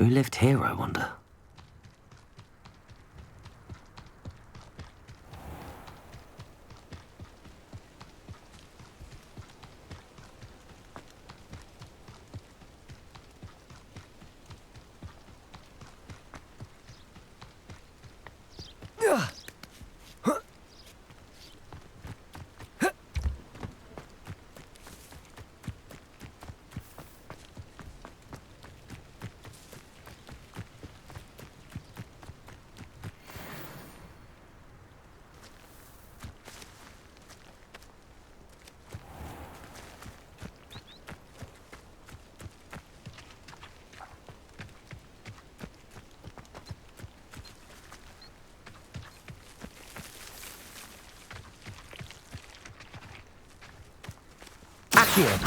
Who lived here, I wonder? Here.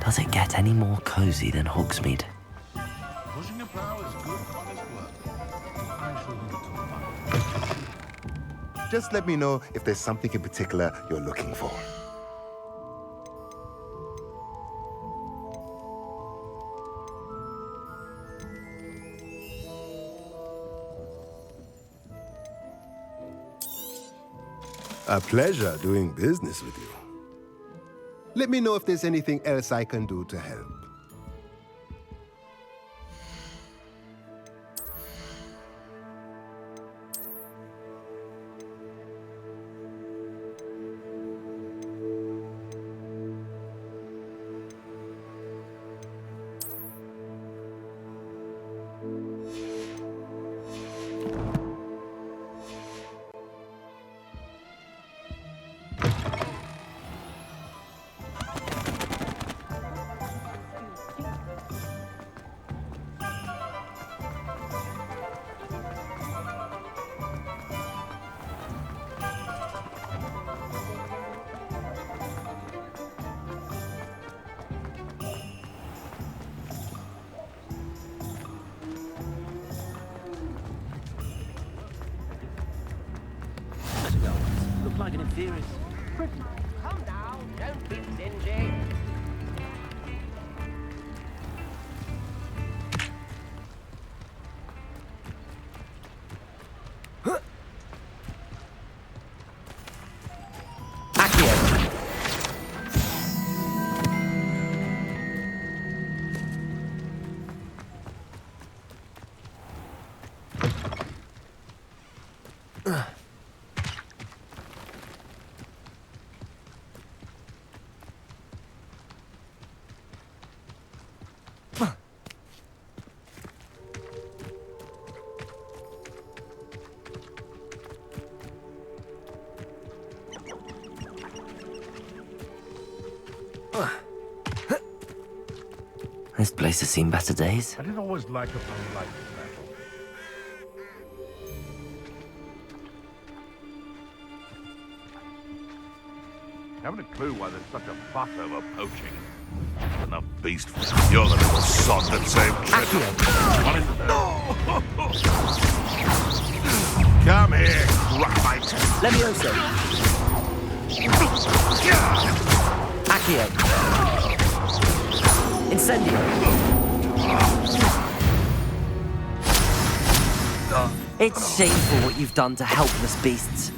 Does it get any more cozy than Hogsmeade? Pushing a plow is good honest work. I shall leave it to the fun. Just let me know if there's something in particular you're looking for. A pleasure doing business with you. Let me know if there's anything else I can do to help. Like an inferior. Come now, don't be stingy. This place has seen better days. I didn't always like a polite battle. Haven't a clue why there's such a fuss over poaching. Enough beast for you're the little sod that saved treasure. Come here, Rockbite. Levioso. Accio. Incendio. It's shameful what you've done to helpless beasts.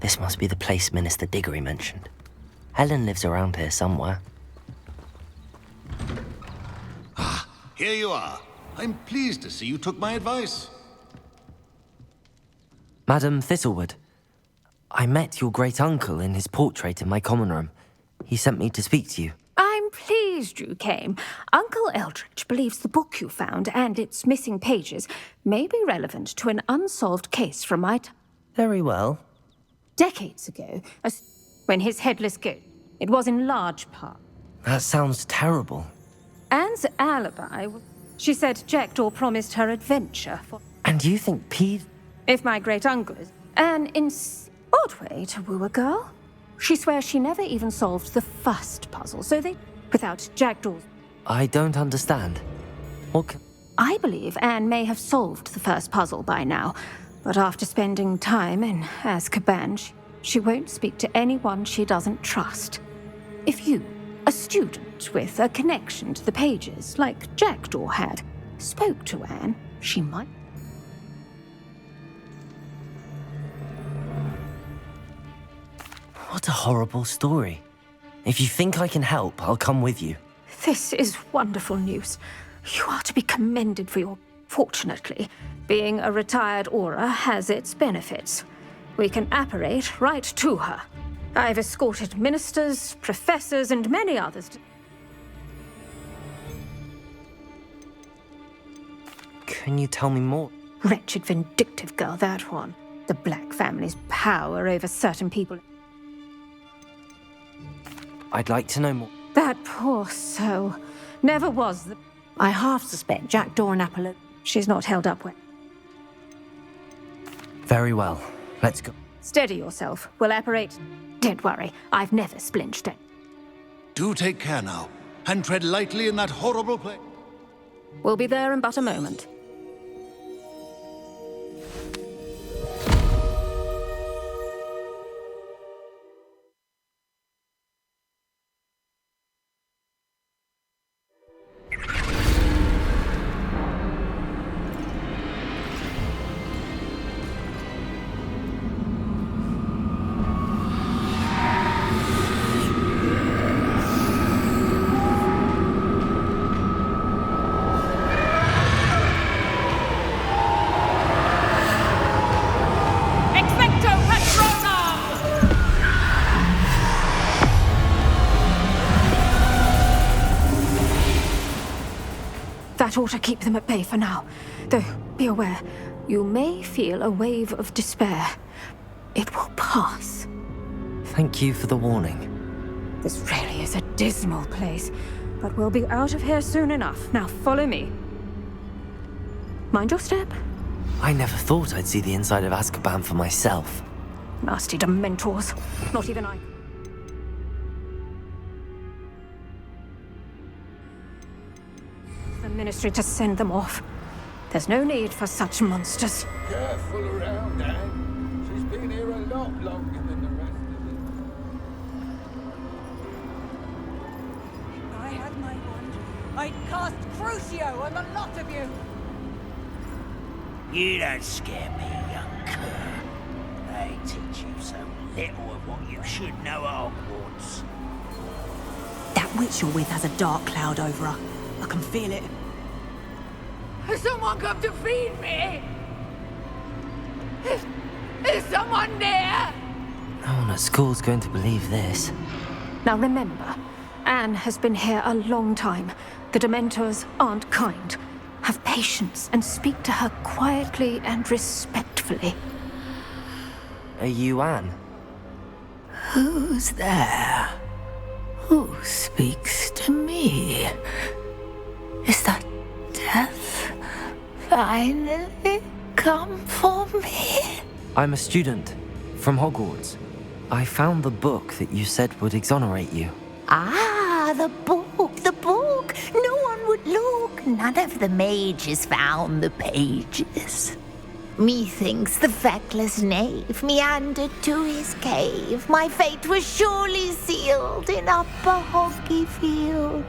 This must be the place Minister Diggory mentioned. Helen lives around here somewhere. Here you are. I'm pleased to see you took my advice. Madam Thistlewood, I met your great-uncle in his portrait in my common room. He sent me to speak to you. I'm pleased you came. Uncle Eldridge believes the book you found and its missing pages may be relevant to an unsolved case from my Very well. decades ago, when his headless ghost. It was in large part. That sounds terrible. Anne's alibi. She said Jackdaw promised her adventure for. And you think If my great uncle is an odd way to woo a girl. She swears she never even solved the first puzzle, so without Jackdaw's. I don't understand. I believe Anne may have solved the first puzzle by now, but after spending time in Azkaban, she won't speak to anyone she doesn't trust. If you, a student with a connection to the pages, like Jackdaw had, spoke to Anne, she might. What a horrible story. If you think I can help, I'll come with you. This is wonderful news. You are to be commended for your... Fortunately, being a retired Auror has its benefits. We can apparate right to her. I've escorted ministers, professors, and many others to... Can you tell me more? Wretched, vindictive girl, that one. The Black family's power over certain people. I'd like to know more. That poor soul. Never was the... I half suspect Jackdaw and Apollo. She's not held up well. Very well. Let's go. Steady yourself. We'll apparate. Don't worry. I've never splinched it. Do take care now, and tread lightly in that horrible place. We'll be there in but a moment. That ought to keep them at bay for now. Though, be aware, you may feel a wave of despair. It will pass. Thank you for the warning. This really is a dismal place, but we'll be out of here soon enough. Now follow me. Mind your step. I never thought I'd see the inside of Azkaban for myself. Nasty Dementors. Not even I. The Ministry to send them off. There's no need for such monsters. Careful around, Anne. She's been here a lot longer than the rest of them. I had my wand. I'd cast Crucio on the lot of you. You don't scare me, young cur. They teach you so little of what you should know at Hogwarts. That witch you're with has a dark cloud over her. I can feel it. Has someone come to feed me? Is someone there? No one at school's going to believe this. Now remember, Anne has been here a long time. The Dementors aren't kind. Have patience and speak to her quietly and respectfully. Are you Anne? Who's there? Who speaks to me? Is that death finally come for me? I'm a student from Hogwarts. I found the book that you said would exonerate you. Ah, the book, the book. No one would look. None of the mages found the pages. Methinks the feckless knave meandered to his cave. My fate was surely sealed in Upper Hoggyfield.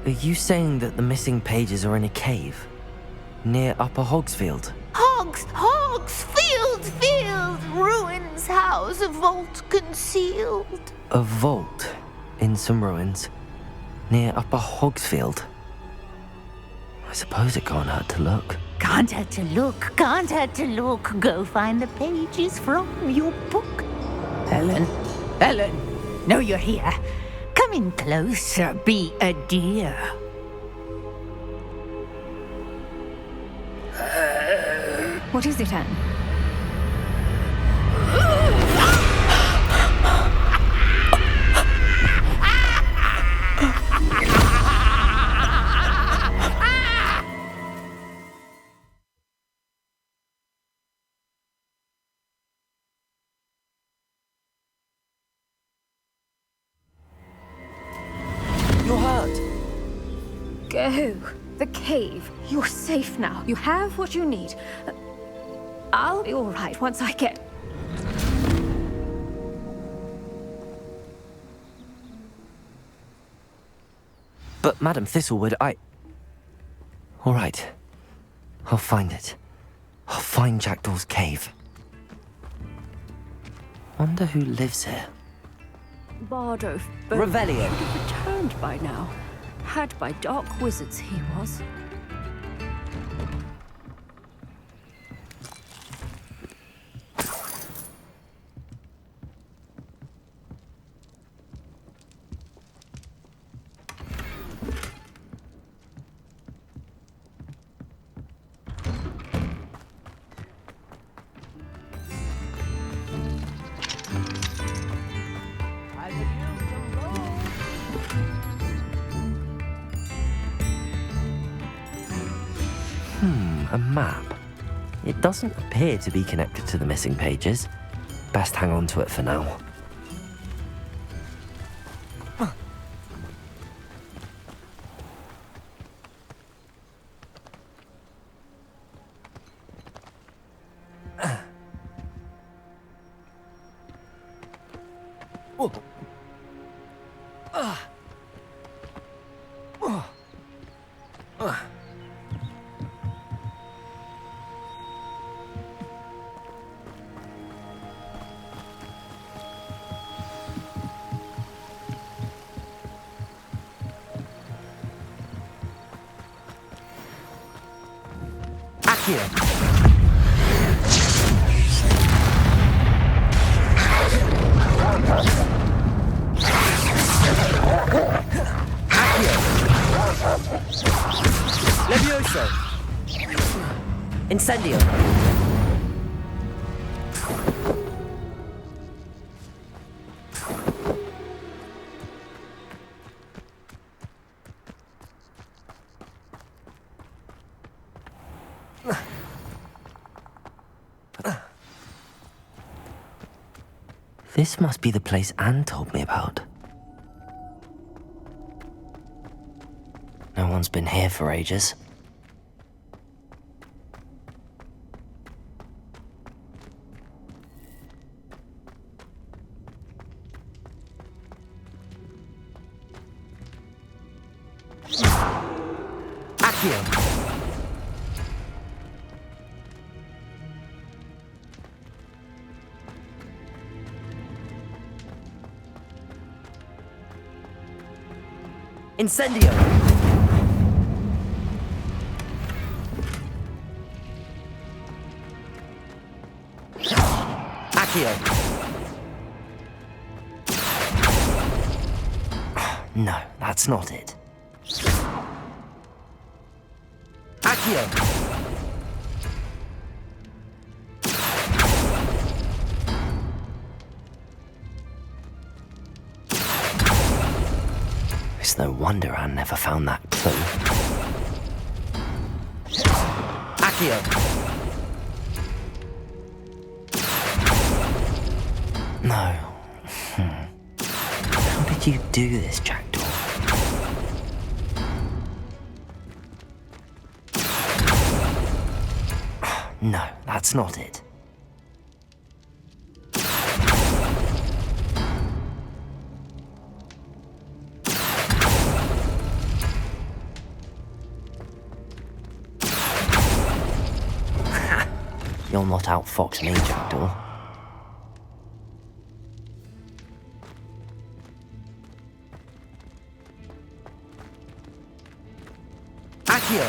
Are you saying that the missing pages are in a cave near Upper Hogsfield? Field, ruins house, a vault concealed. A vault in some ruins near Upper Hogsfield. I suppose it can't hurt to look. Can't hurt to look, can't hurt to look. Go find the pages from your book. Helen, no, you're here. Come in closer, be a dear. What is it, Anne? You're hurt. Go. The cave. You're safe now. You have what you need. I'll be all right once I get... But Madam Thistlewood, All right. I'll find it. I'll find Jackdaw's cave. Wonder who lives here. Bardo. Revelio. Would have returned by now. Had by dark wizards he was. A map. It doesn't appear to be connected to the missing pages. Best hang on to it for now. Levioso! Incendio! This must be the place Anne told me about. No one's been here for ages. Accio! Incendio! Accio! No, that's not it. Accio! It's no wonder Anne never found that clue. Accio! No. How did you do this, Jackdaw? No, that's not it. You'll not outfox me, Jackdaw. Accio!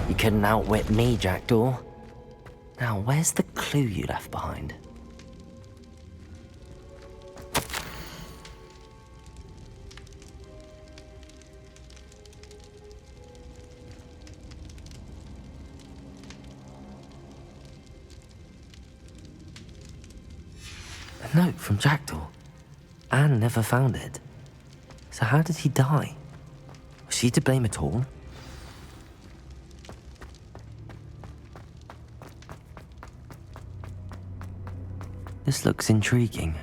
You couldn't outwit me, Jackdaw. Now, where's the clue you left behind? A note from Jackdaw. Anne never found it. So how did he die? Was she to blame at all? This looks intriguing.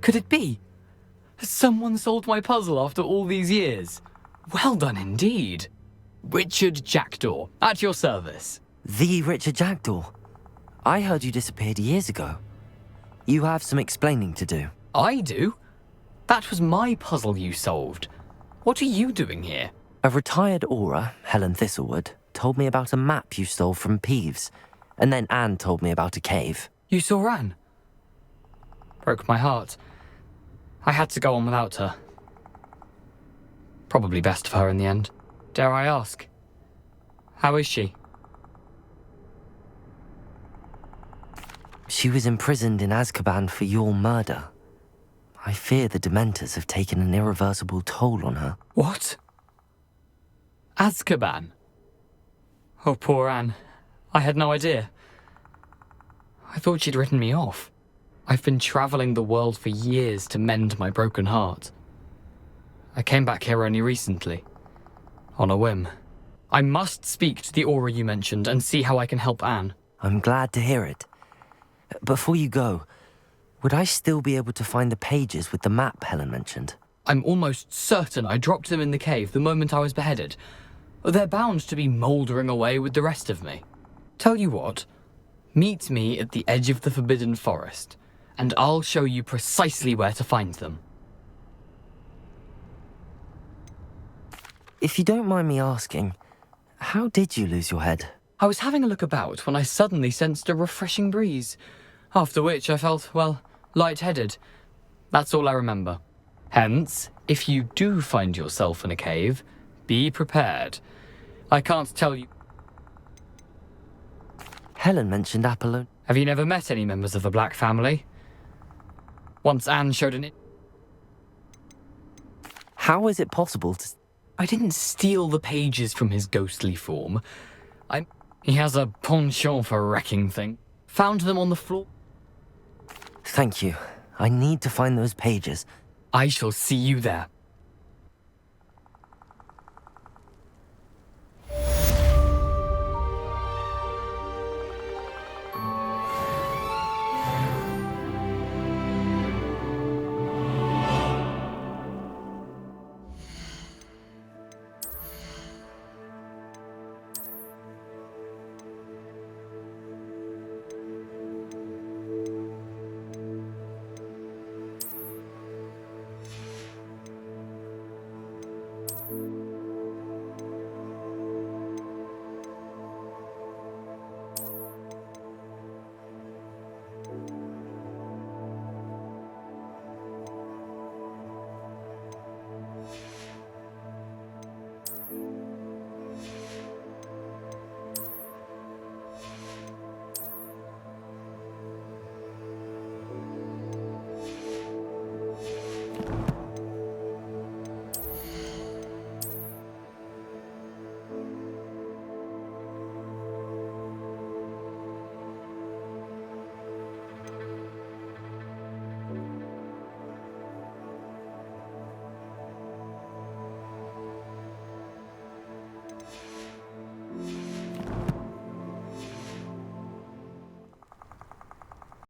Could it be? Has someone solved my puzzle after all these years? Well done indeed. Richard Jackdaw, at your service. The Richard Jackdaw. I heard you disappeared years ago. You have some explaining to do. I do? That was my puzzle you solved. What are you doing here? A retired aura, Helen Thistlewood, told me about a map you stole from Peeves, and then Anne told me about a cave. You saw Anne? Broke my heart. I had to go on without her. Probably best for her in the end. Dare I ask? How is she? She was imprisoned in Azkaban for your murder. I fear the Dementors have taken an irreversible toll on her. What? Azkaban? Oh, poor Anne. I had no idea. I thought she'd written me off. I've been travelling the world for years to mend my broken heart. I came back here only recently. On a whim. I must speak to the aura you mentioned and see how I can help Anne. I'm glad to hear it. Before you go, would I still be able to find the pages with the map Helen mentioned? I'm almost certain I dropped them in the cave the moment I was beheaded. They're bound to be mouldering away with the rest of me. Tell you what, meet me at the edge of the Forbidden Forest, and I'll show you precisely where to find them. If you don't mind me asking, how did you lose your head? I was having a look about when I suddenly sensed a refreshing breeze, after which I felt, well, lightheaded. That's all I remember. Hence, if you do find yourself in a cave, be prepared. I can't tell you. Helen mentioned Apollon. Have you never met any members of the Black family? Once Anne showed an... How is it possible to... I didn't steal the pages from his ghostly form. He has a penchant for wrecking things. Found them on the floor. Thank you. I need to find those pages. I shall see you there.